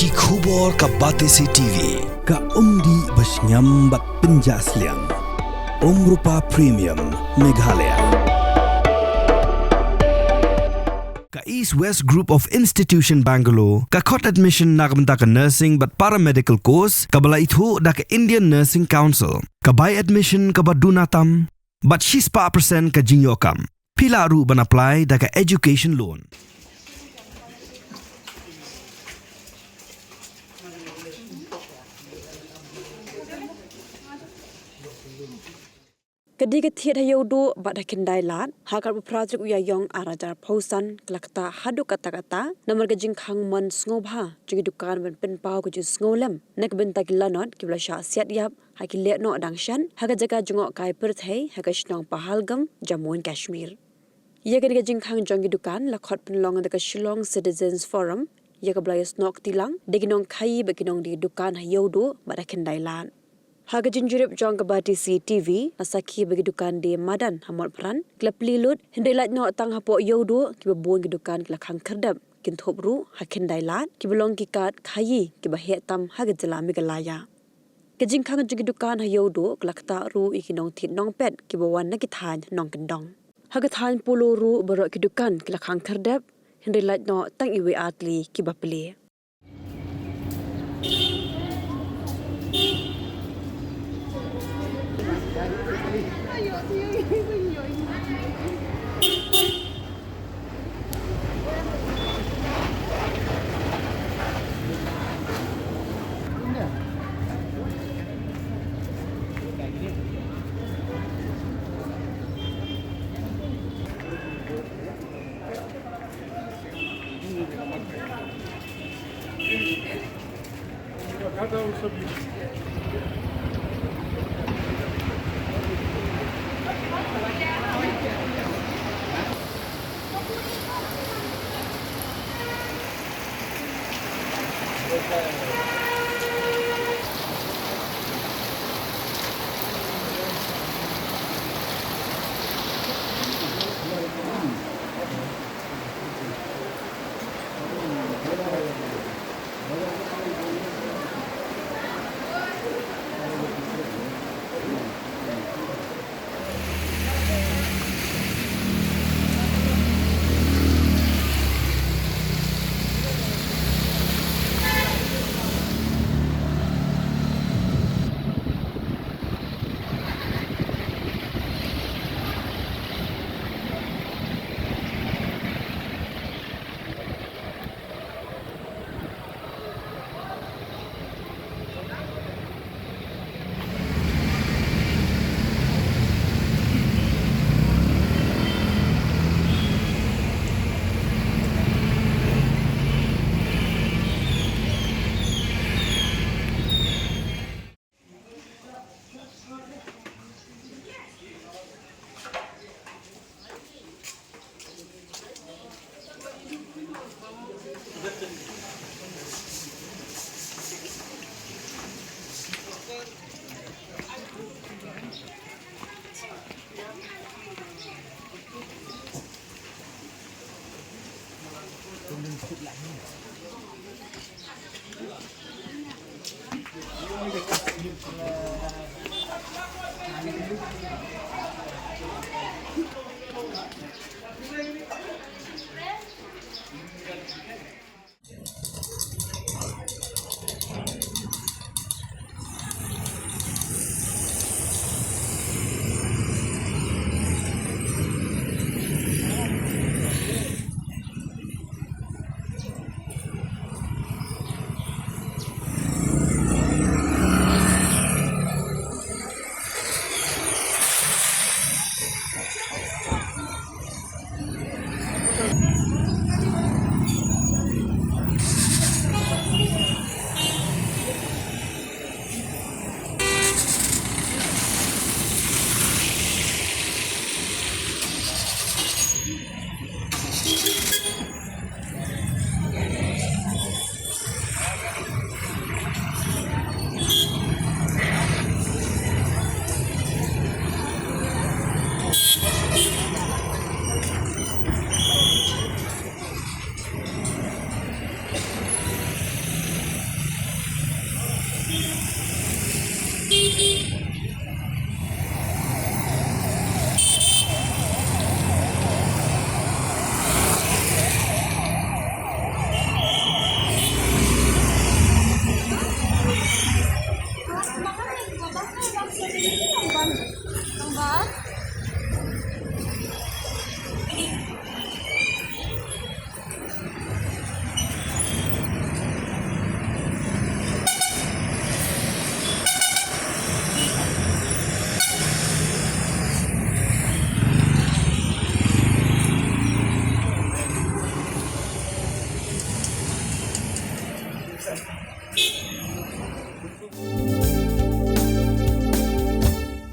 Ki khubor ka Batesi TV. Ka umdi basnyambat penjaslian. Rupa Premium Meghalaya. Ka East West Group of Institution Bangalore. Ka khot admission nagamta ka nursing but paramedical course. Ka bala ithu da ka Indian Nursing Council. Ka buy admission ka badunatam. But she's pa percent ka jinyokam. Pila ru ban apply da ka education loan. Kediga Thied Ïewduh bada Khyndai lat hakar berprajik uyayong arajar pausan kelakta hadu kata-kata namar gajing Khang man sngoba jadi Dukan ben penpau ku jus ngolem nak bentak lanot kibla sya siat yap hakile no dangshan haga jaga jungok kai perthai haga shnong pahalgam Jammu and Kashmir. Ia kediga jing Khang jongi Dukan lakhot penlong dekat Shillong Citizens Forum ia kablayas nok tilang deginong kai beginong di Dukan Ïewduh bada Khyndai lat. Haga jinjurip jong kebati CTV asaki bagi Dukan di Madan hamot peran klap lilut hindai lat no tang hapo Ïewduh ki babon ki Dukan ki Khang kerdap kin thop ru ha Khyndai lat ki belong ki kat khayi ki bahe tam haga jela Meghalaya ke jing Khang jigi Dukan Ïewduh klakta ru ikinong thit nong pet ki bawan na ki than nong kendong haga than pulu ru baro ki Dukan ki Khang kerdap hindai lat no tang iwe atli ki bapli.